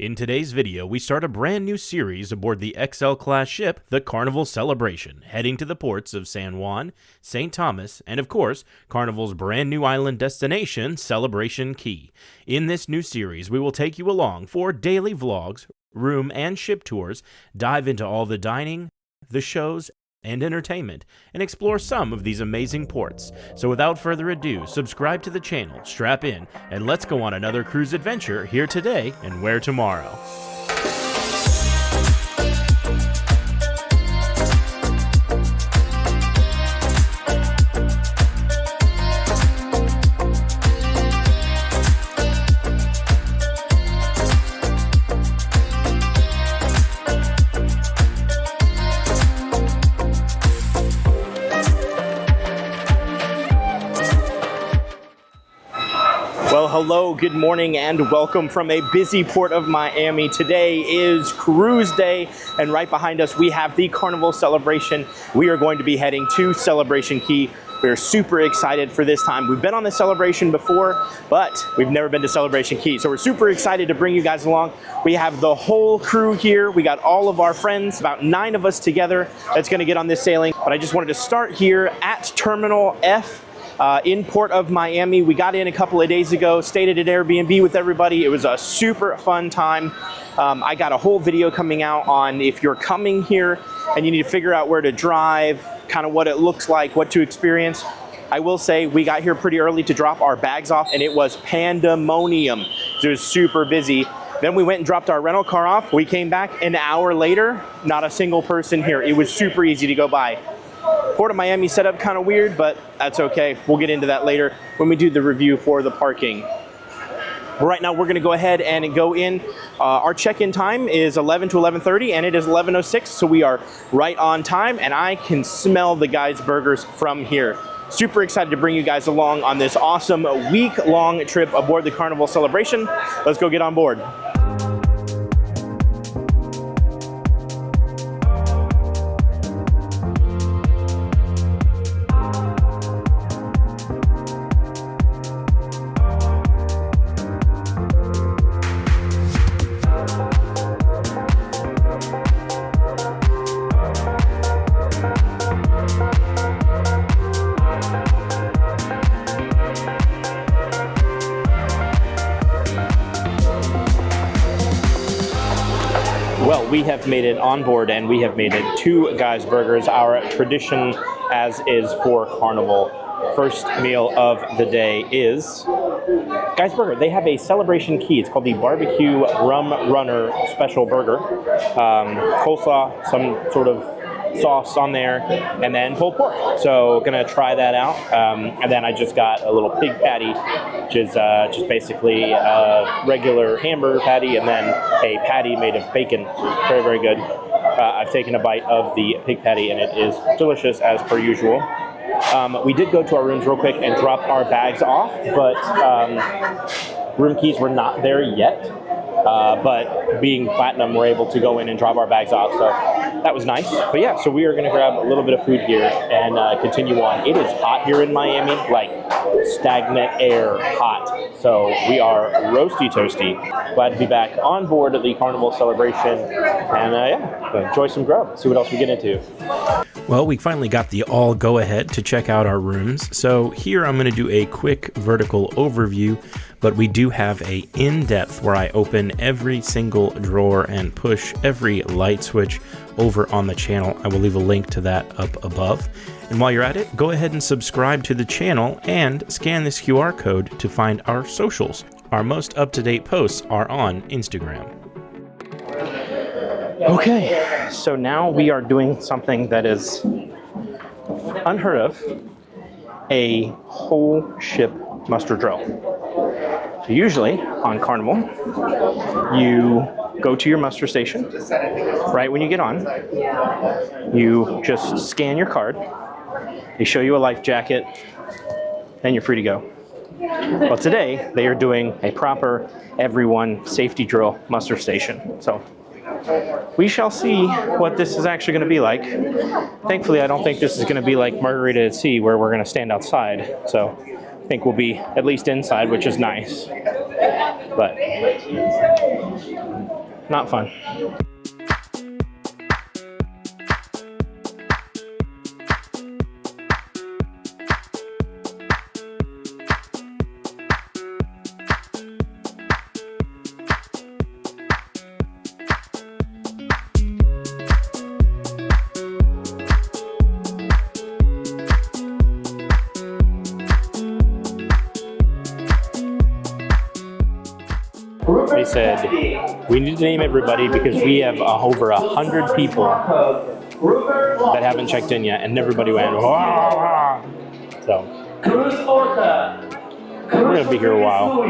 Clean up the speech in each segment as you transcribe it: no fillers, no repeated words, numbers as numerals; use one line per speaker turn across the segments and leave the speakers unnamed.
In today's video, we start a brand new series aboard the XL-class ship, the Carnival Celebration, heading to the ports of San Juan, St. Thomas, and of course, Carnival's brand new island destination, Celebration Key. In this new series, we will take you along for daily vlogs, room and ship tours, dive into all the dining, the shows, and entertainment, and explore some of these amazing ports. So without further ado, subscribe to the channel, strap in, and let's go on another cruise adventure here today and where tomorrow. Well, hello, good morning, and welcome from a busy port of Miami. Today is cruise day, and right behind us we have the Carnival Celebration. We are going to be heading to Celebration Key. We're super excited for this time. We've been on the Celebration before, but we've never been to Celebration Key. So we're super excited to bring you guys along. We have the whole crew here. We got all of our friends, about 9 of us together that's gonna get on this sailing. But I just wanted to start here at Terminal F. In Port of Miami. We got in a couple of days ago, stayed at an Airbnb with everybody. It was a super fun time. I got a whole video coming out on if you're coming here and you need to figure out where to drive, kind of what it looks like, what to experience. I will say we got here pretty early to drop our bags off, and it was pandemonium. It was super busy. Then we went and dropped our rental car off. We came back an hour later, not a single person here. It was super easy to go by. Port of Miami set up kind of weird, but that's okay. We'll get into that later when we do the review for the parking. But right now we're gonna go ahead and go in. Our check-in time is 11 to 11:30 and it is 11:06, so we are right on time, and I can smell the guys' burgers from here. Super excited to bring you guys along on this awesome week-long trip aboard the Carnival Celebration. Let's go get on board. Well, we have made it on board, and we have made it to Guys Burgers, our tradition as is for Carnival. First meal of the day is Guys Burger. They have a Celebration Key. It's called the Barbecue Rum Runner Special Burger. Coleslaw, some sort of sauce on there, and then pulled pork. So gonna try that out. And then I just got a little pig patty, which is just basically a regular hamburger patty and then a patty made of bacon. Very, very good. I've taken a bite of the pig patty and it is delicious as per usual. We did go to our rooms real quick and drop our bags off, but room keys were not there yet. But being platinum, we're able to go in and drop our bags off, so that was nice. But yeah, so we are going to grab a little bit of food here and continue on. It is hot here in Miami, like stagnant air hot. So we are roasty toasty. Glad to be back on board of the Carnival Celebration, and yeah, enjoy some grub, see what else we get into. Well, we finally got the all go ahead to check out our rooms. So here I'm going to do a quick vertical overview, but we do have a in-depth where I open every single drawer and push every light switch over on the channel. I will leave a link to that up above. And while you're at it, go ahead and subscribe to the channel and scan this QR code to find our socials. Our most up-to-date posts are on Instagram. Okay, so now we are doing something that is unheard of, a whole ship muster drill. So usually on Carnival, you go to your muster station right when you get on. You just scan your card, they show you a life jacket, and you're free to go. Well, today they are doing a proper everyone safety drill muster station. So we shall see what this is actually going to be like. Thankfully, I don't think this is going to be like Margarita at Sea where we're going to stand outside. So I think we'll be at least inside, which is nice. But not fun. They said, we need to name everybody because we have over 100 people that haven't checked in yet, and everybody went, wah! So, we're going to be here a while.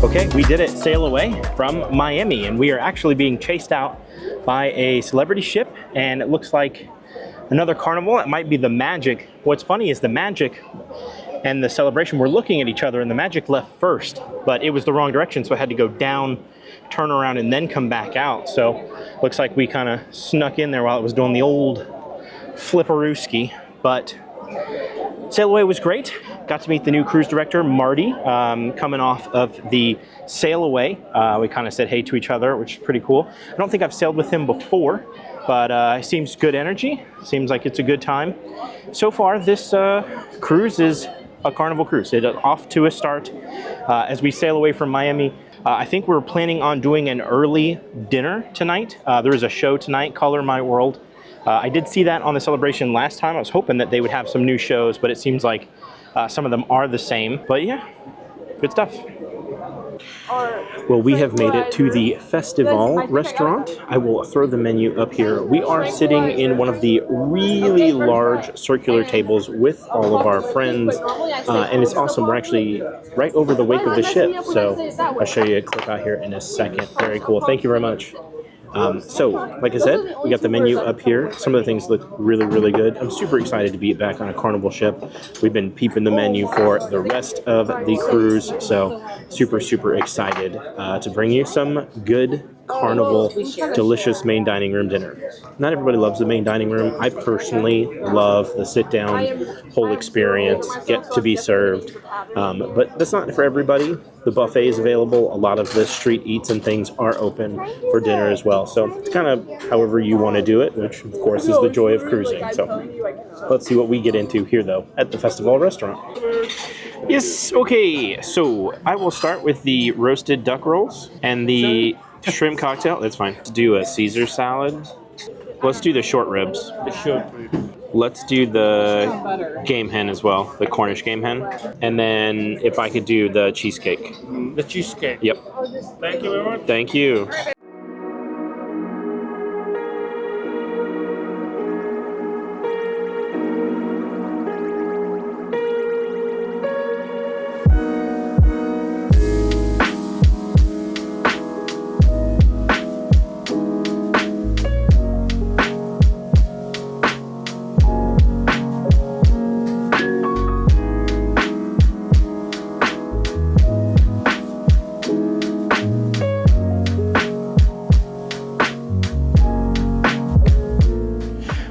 Okay, we did it, sail away from Miami, and we are actually being chased out by a celebrity ship, and it looks like another carnival. It might be the Magic. What's funny is the Magic and the Celebration were looking at each other, and the Magic left first, but it was the wrong direction, so it had to go down, turn around, and then come back out. So looks like we kind of snuck in there while it was doing the old flipperooski, but sail away was great. Got to meet the new cruise director, Marty, coming off of the sail away. We kind of said hey to each other, which is pretty cool. I don't think I've sailed with him before, but he seems good energy. Seems like it's a good time. So far, this cruise is a Carnival cruise. It's off to a start as we sail away from Miami. I think we're planning on doing an early dinner tonight. There is a show tonight, Color My World. I did see that on the Celebration last time. I was hoping that they would have some new shows, but it seems like some of them are the same. But yeah, good stuff. Well, we have made it to the Festivale Restaurant. I will throw the menu up here. We are sitting in one of the really large circular tables with all of our friends, and it's awesome. We're actually right over the wake of the ship, so I'll show you a clip out here in a second. Very cool. Thank you very much. So, like I said, we got the menu up here. Some of the things look really, really good. I'm super excited to be back on a Carnival ship. We've been peeping the menu for the rest of the cruise, so super, super excited to bring you some good Carnival, delicious main dining room dinner. Not everybody loves the main dining room. I personally love the sit-down whole experience, get to be served, but that's not for everybody. The buffet is available. A lot of the street eats and things are open for dinner as well. So it's kind of however you want to do it, which of course is the joy of cruising. So let's see what we get into here though at the Festivale Restaurant. Yes, okay. So I will start with the roasted duck rolls and the shrimp cocktail. That's fine. Let's do a Caesar salad. Let's do the short ribs. Let's do the game hen as well, the Cornish game hen. And then if I could do the cheesecake.
The cheesecake?
Yep.
Thank you very much.
Thank you.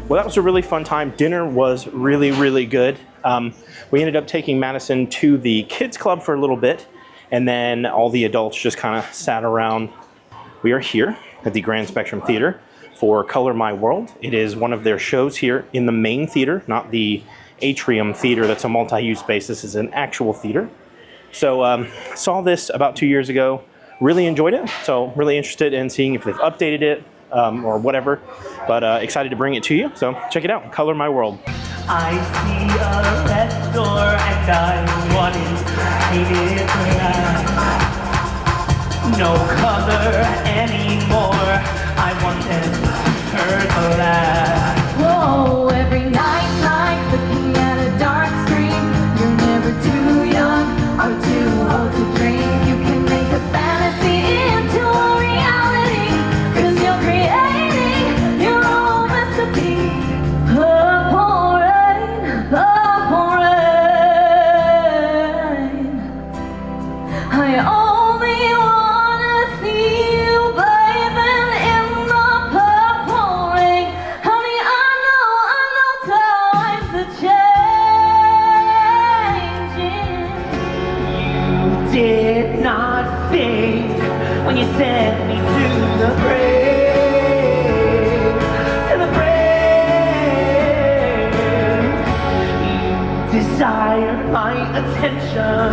Well, that was a really fun time. Dinner was really, really good. We ended up taking Madison to the kids club for a little bit, and then all the adults just kind of sat around. We are here at the Grand Spectrum Theater for Color My World. It is one of their shows here in the main theater, not the atrium theater that's a multi-use space. This is an actual theater. So saw this about 2 years ago, really enjoyed it. So really interested in seeing if they've updated it or whatever, but excited to bring it to you. So check it out, Color My World.
I see a red door and I want it painted black. No color anymore, I want it her black.
Whoa, every night like the
desire my attention,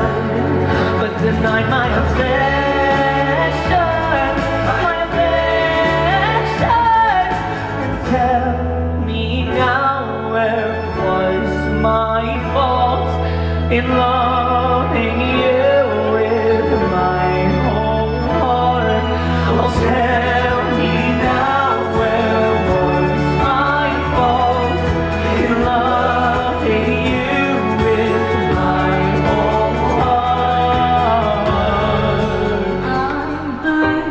but deny my affection, and tell me now, where was my fault in loving you with my whole heart? Oh, tell me now, where was my fault in loving you with my whole heart? I'm blue,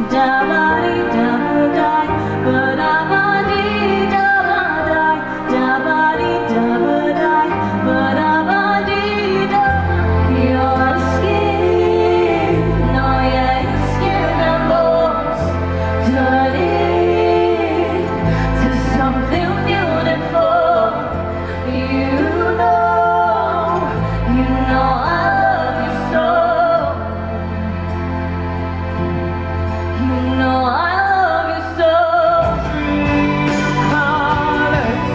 da-ba-dee-da-ba-die, ba-da-ba-dee-da-ba-die, da-ba-dee-da-ba-die, ba-da-ba-dee-da. Your skin, oh yeah, your skin and bones turn into something beautiful. You know I love you so. You know I love you so. True colors,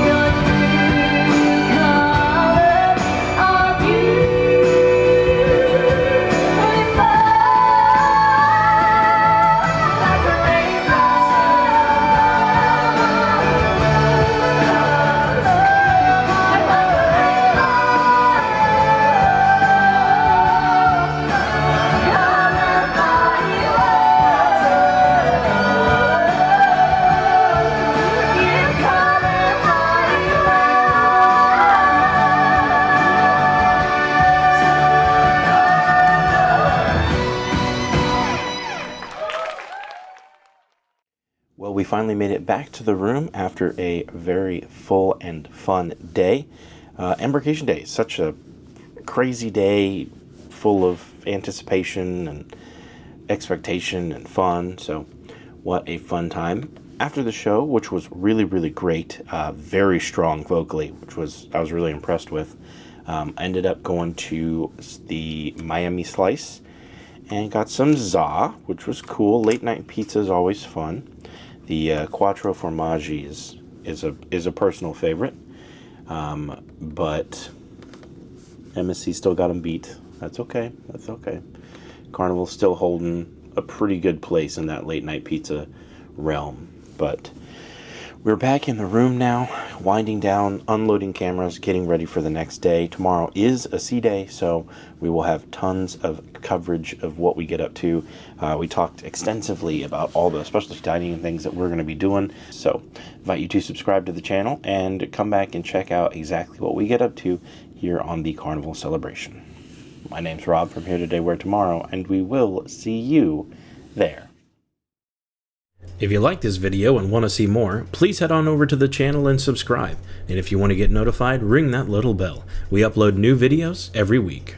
your true colors are beautiful, like a rainbow,
Well, we finally made it back to the room after a very full and fun day. Embarkation Day, such a crazy day, full of anticipation and expectation and fun. So, what a fun time. After the show, which was really, really great, very strong vocally, which I was really impressed with. I ended up going to the Miami Slice and got some za, which was cool. Late night pizza is always fun. The Quattro Formaggi is a personal favorite, but MSC still got them beat. That's okay. That's okay. Carnival's still holding a pretty good place in that late night pizza realm. But we're back in the room now, winding down, unloading cameras, getting ready for the next day. Tomorrow is a sea day, so we will have tons of coverage of what we get up to. We talked extensively about all the specialty dining and things that we're going to be doing. So invite you to subscribe to the channel and come back and check out exactly what we get up to here on the Carnival Celebration. My name's Rob from Here Today, Where Tomorrow, and we will see you there.
If you like this video and want to see more, please head on over to the channel and subscribe. And if you want to get notified, ring that little bell. We upload new videos every week.